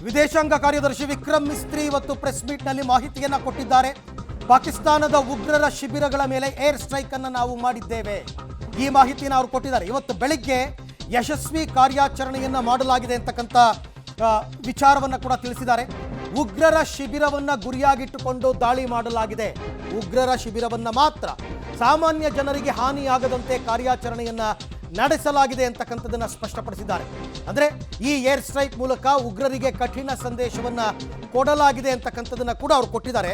ವಿದೇಶಾಂಗ ಕಾರ್ಯದರ್ಶಿ ವಿಕ್ರಮ್ ಮಿಸ್ತ್ರಿ ಇವತ್ತು ಪ್ರೆಸ್ ಮೀಟ್ನಲ್ಲಿ ಮಾಹಿತಿಯನ್ನು ಕೊಟ್ಟಿದ್ದಾರೆ. ಪಾಕಿಸ್ತಾನದ ಉಗ್ರರ ಶಿಬಿರಗಳ ಮೇಲೆ ಏರ್ ಸ್ಟ್ರೈಕ್ ಅನ್ನು ನಾವು ಮಾಡಿದ್ದೇವೆ. ಈ ಮಾಹಿತಿಯನ್ನು ಅವರು ಕೊಟ್ಟಿದ್ದಾರೆ. ಇವತ್ತು ಬೆಳಿಗ್ಗೆ ಯಶಸ್ವಿ ಕಾರ್ಯಾಚರಣೆಯನ್ನು ಮಾಡಲಾಗಿದೆ ಅಂತಕ್ಕಂಥ ವಿಚಾರವನ್ನು ಕೂಡ ತಿಳಿಸಿದ್ದಾರೆ. ಉಗ್ರರ ಶಿಬಿರವನ್ನು ಗುರಿಯಾಗಿಟ್ಟುಕೊಂಡು ದಾಳಿ ಮಾಡಲಾಗಿದೆ. ಉಗ್ರರ ಶಿಬಿರವನ್ನು ಮಾತ್ರ, ಸಾಮಾನ್ಯ ಜನರಿಗೆ ಹಾನಿಯಾಗದಂತೆ ಕಾರ್ಯಾಚರಣೆಯನ್ನು ನಡೆಸಲಾಗಿದೆ ಅಂತಕ್ಕಂಥದ್ದನ್ನು ಸ್ಪಷ್ಟಪಡಿಸಿದ್ದಾರೆ. ಅಂದರೆ ಈ ಏರ್ ಸ್ಟ್ರೈಕ್ ಮೂಲಕ ಉಗ್ರರಿಗೆ ಕಠಿಣ ಸಂದೇಶವನ್ನು ಕೊಡಲಾಗಿದೆ ಅಂತಕ್ಕಂಥದ್ದನ್ನು ಕೂಡ ಅವರು ಕೊಟ್ಟಿದ್ದಾರೆ.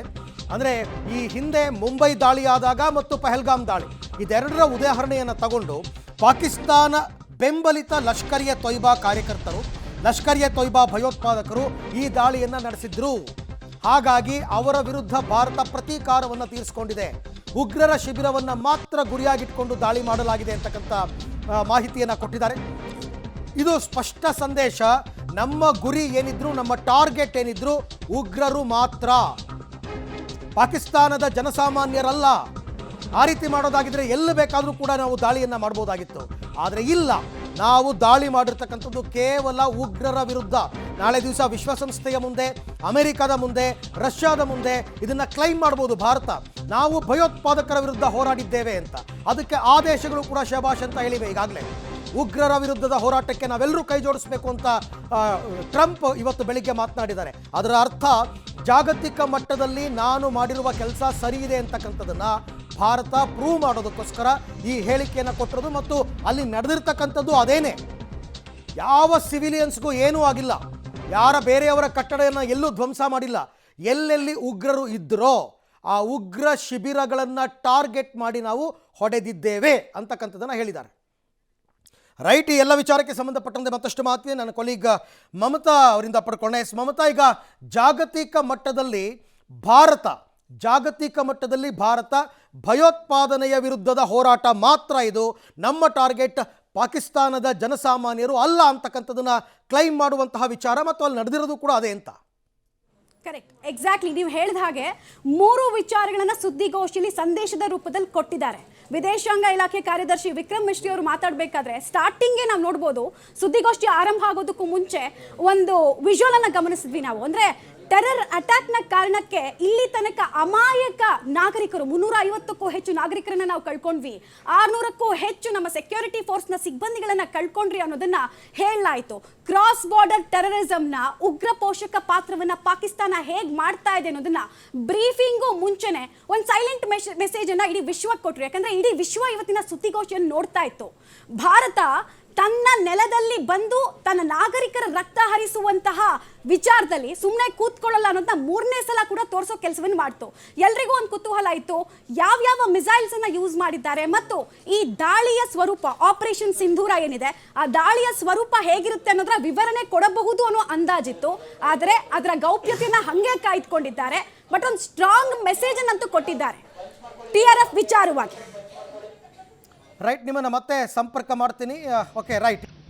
ಅಂದರೆ ಈ ಹಿಂದೆ ಮುಂಬೈ ದಾಳಿ ಆದಾಗ ಮತ್ತು ಪಹಲ್ಗಾಮ್ ದಾಳಿ ಇದೆರಡರ ಉದಾಹರಣೆಯನ್ನು ತಗೊಂಡು ಪಾಕಿಸ್ತಾನ ಬೆಂಬಲಿತ ಲಷ್ಕರ್-ಎ ತೊಯ್ಬಾ ಕಾರ್ಯಕರ್ತರು, ಲಷ್ಕರ್-ಎ ತೊಯ್ಬಾ ಭಯೋತ್ಪಾದಕರು ಈ ದಾಳಿಯನ್ನು ನಡೆಸಿದ್ರು. ಹಾಗಾಗಿ ಅವರ ವಿರುದ್ಧ ಭಾರತ ಪ್ರತೀಕಾರವನ್ನು ತೀರಿಸಿಕೊಂಡಿದೆ. ಉಗ್ರರ ಶಿಬಿರವನ್ನು ಮಾತ್ರ ಗುರಿಯಾಗಿಟ್ಕೊಂಡು ದಾಳಿ ಮಾಡಲಾಗಿದೆ ಅಂತಕ್ಕಂಥ ಮಾಹಿತಿಯನ್ನು ಕೊಟ್ಟಿದ್ದಾರೆ. ಇದು ಸ್ಪಷ್ಟ ಸಂದೇಶ. ನಮ್ಮ ಗುರಿ ಏನಿದ್ರು, ನಮ್ಮ ಟಾರ್ಗೆಟ್ ಏನಿದ್ರು ಉಗ್ರರು ಮಾತ್ರ, ಪಾಕಿಸ್ತಾನದ ಜನಸಾಮಾನ್ಯರಲ್ಲ. ಆ ರೀತಿ ಮಾಡೋದಾಗಿದ್ರೆ ಎಲ್ಲಿ ಬೇಕಾದರೂ ಕೂಡ ನಾವು ದಾಳಿಯನ್ನು ಮಾಡ್ಬೋದಾಗಿತ್ತು. ಆದರೆ ಇಲ್ಲ, ನಾವು ದಾಳಿ ಮಾಡಿರ್ತಕ್ಕಂಥದ್ದು ಕೇವಲ ಉಗ್ರರ ವಿರುದ್ಧ. ನಾಳೆ ದಿವಸ ವಿಶ್ವಸಂಸ್ಥೆಯ ಮುಂದೆ, ಅಮೆರಿಕದ ಮುಂದೆ, ರಷ್ಯಾದ ಮುಂದೆ ಇದನ್ನು ಕ್ಲೈಮ್ ಮಾಡ್ಬೋದು ಭಾರತ, ನಾವು ಭಯೋತ್ಪಾದಕರ ವಿರುದ್ಧ ಹೋರಾಡಿದ್ದೇವೆ ಅಂತ. ಅದಕ್ಕೆ ಆದೇಶಗಳು ಕೂಡ ಶಬಾಷ್ ಅಂತ ಹೇಳಿವೆ ಈಗಾಗಲೇ. ಉಗ್ರರ ವಿರುದ್ಧದ ಹೋರಾಟಕ್ಕೆ ನಾವೆಲ್ಲರೂ ಕೈ ಜೋಡಿಸಬೇಕು ಅಂತ ಟ್ರಂಪ್ ಇವತ್ತು ಬೆಳಿಗ್ಗೆ ಮಾತನಾಡಿದ್ದಾರೆ. ಅದರ ಅರ್ಥ ಜಾಗತಿಕ ಮಟ್ಟದಲ್ಲಿ ನಾನು ಮಾಡಿರುವ ಕೆಲಸ ಸರಿ ಇದೆ ಅಂತಕ್ಕಂಥದ್ದನ್ನು ಭಾರತ ಪ್ರೂವ್ ಮಾಡೋದಕ್ಕೋಸ್ಕರ ಈ ಹೇಳಿಕೆಯನ್ನು ಕೊಟ್ಟಿರೋದು. ಮತ್ತು ಅಲ್ಲಿ ನಡೆದಿರ್ತಕ್ಕಂಥದ್ದು ಅದೇನೆ. ಯಾವ ಸಿವಿಲಿಯನ್ಸ್ಗೂ ಏನೂ ಆಗಿಲ್ಲ, ಯಾರ ಬೇರೆಯವರ ಕಟ್ಟಡವನ್ನು ಎಲ್ಲೂ ಧ್ವಂಸ ಮಾಡಿಲ್ಲ. ಎಲ್ಲೆಲ್ಲಿ ಉಗ್ರರು ಇದ್ದರೋ ಆ ಉಗ್ರ ಶಿಬಿರಗಳನ್ನು ಟಾರ್ಗೆಟ್ ಮಾಡಿ ನಾವು ಹೊಡೆದಿದ್ದೇವೆ ಅಂತಕ್ಕಂಥದ್ದನ್ನು ಹೇಳಿದ್ದಾರೆ. ರೈಟ್, ಈ ಎಲ್ಲ ವಿಚಾರಕ್ಕೆ ಸಂಬಂಧಪಟ್ಟಂತೆ ಮತ್ತಷ್ಟು ಮಾಹಿತಿ ನನ್ನ ಕೊಲೀಗ್ ಮಮತಾ ಅವರಿಂದ ಪಡ್ಕೊಂಡೆ. ಮಮತಾ, ಈಗ ಜಾಗತಿಕ ಮಟ್ಟದಲ್ಲಿ ಭಾರತ ಭಯೋತ್ಪಾದನೆಯ ವಿರುದ್ಧದ ಹೋರಾಟ ಮಾತ್ರ ಇದು, ನಮ್ಮ ಟಾರ್ಗೆಟ್ ಪಾಕಿಸ್ತಾನದ ಜನಸಾಮಾನ್ಯರು ಅಲ್ಲ ಅಂತಕ್ಕಂಥದ್ದನ್ನು ಕ್ಲೈಮ್ ಮಾಡುವಂತಹ ವಿಚಾರ, ಮತ್ತು ಅಲ್ಲಿ ನಡೆದಿರೋದು ಕೂಡ ಅದೇ ಅಂತ. Correct, exactly. ನೀವು ಹೇಳಿದ ಹಾಗೆ 3 ವಿಚಾರಗಳನ್ನು ಸುದ್ದಿಗೋಷ್ಠಿಯಲ್ಲಿ ಸಂದೇಶದ ರೂಪದಲ್ಲಿ ಕೊಟ್ಟಿದ್ದಾರೆ. ವಿದೇಶಾಂಗ ಇಲಾಖೆ ಕಾರ್ಯದರ್ಶಿ ವಿಕ್ರಮ್ ಮಿಸ್ತ್ರಿ ಅವರು ಮಾತಾಡಬೇಕಾದ್ರೆ ಸ್ಟಾರ್ಟಿಂಗ್ಗೆ ನಾವು ನೋಡ್ಬೋದು, ಸುದ್ದಿಗೋಷ್ಠಿ ಆರಂಭ ಆಗೋದಕ್ಕೂ ಮುಂಚೆ ಒಂದು ವಿಜುವಲ್ ಅನ್ನು ಗಮನಿಸಿದ್ವಿ ನಾವು. ಅಂದರೆ ಟೆರರ್ ಅಟ್ಯಾಕ್ನ ಕಾರಣಕ್ಕೆ ಇಲ್ಲಿ ತನಕ ಅಮಾಯಕ ನಾಗರಿಕರು 350ಕ್ಕೂ ಹೆಚ್ಚು ನಾಗರಿಕರನ್ನ ನಾವು ಕಳ್ಕೊಂಡ್ವಿ, 600ಕ್ಕೂ ಹೆಚ್ಚು ನಮ್ಮ ಸೆಕ್ಯೂರಿಟಿ ಫೋರ್ಸ್ನ ಸಿಬ್ಬಂದಿಗಳನ್ನ ಕಳ್ಕೊಂಡ್ರಿ ಅನ್ನೋದನ್ನ ಹೇಳಲಾಯಿತು. ಕ್ರಾಸ್ ಬಾರ್ಡರ್ ಟೆರರಿಸಂನ ಉಗ್ರ ಪೋಷಕ ಪಾತ್ರವನ್ನ ಪಾಕಿಸ್ತಾನ ಹೇಗೆ ಮಾಡ್ತಾ ಇದೆ ಅನ್ನೋದನ್ನ ಬ್ರೀಫಿಂಗು ಮುಂಚೆನೆ ಒಂದು ಸೈಲೆಂಟ್ ಮೆಸೇಜ್ ಅನ್ನ ಇಡೀ ವಿಶ್ವಕ್ಕೆ ಕೊಟ್ಟರು. ಯಾಕಂದ್ರೆ ಇಡೀ ವಿಶ್ವ ಇವತ್ತಿನ ಸುದ್ದಿಗೋಷ್ಠಿಯನ್ನು ನೋಡ್ತಾ ಇತ್ತು. ಭಾರತ ತನ್ನ ನೆಲದಲ್ಲಿ ಬಂದು ತನ್ನ ನಾಗರಿಕರ ರಕ್ತ ಹರಿಸುವಂತಹ ವಿಚಾರದಲ್ಲಿ ಸುಮ್ಮನೆ ಕೂತ್ಕೊಳ್ಳಲ್ಲ ಅನ್ನೋದನ್ನ 3ನೇ ಸಲ ಕೂಡ ತೋರಿಸೋ ಕೆಲಸವನ್ನು ಮಾಡ್ತು. ಎಲ್ರಿಗೂ ಒಂದು ಕುತೂಹಲ ಇತ್ತು, ಯಾವ್ಯಾವ ಮಿಸೈಲ್ಸ್ ಅನ್ನ ಯೂಸ್ ಮಾಡಿದ್ದಾರೆ ಮತ್ತು ಈ ದಾಳಿಯ ಸ್ವರೂಪ, ಆಪರೇಷನ್ ಸಿಂಧೂರ ಏನಿದೆ ಆ ದಾಳಿಯ ಸ್ವರೂಪ ಹೇಗಿರುತ್ತೆ ಅನ್ನೋದರ ವಿವರಣೆ ಕೊಡಬಹುದು ಅನ್ನೋ ಅಂದಾಜಿತ್ತು. ಆದರೆ ಅದರ ಗೌಪ್ಯತೆಯನ್ನ ಹಂಗೆ ಕಾಯ್ದುಕೊಂಡಿದ್ದಾರೆ. ಬಟ್ ಒಂದು ಸ್ಟ್ರಾಂಗ್ ಮೆಸೇಜ್ ಅನ್ನಂತೂ ಕೊಟ್ಟಿದ್ದಾರೆ TRF ವಿಚಾರವಾಗಿ. ರೈಟ್, ನಿಮ್ಮನ್ನು ಮತ್ತೆ ಸಂಪರ್ಕ ಮಾಡ್ತೀನಿ. Okay, right.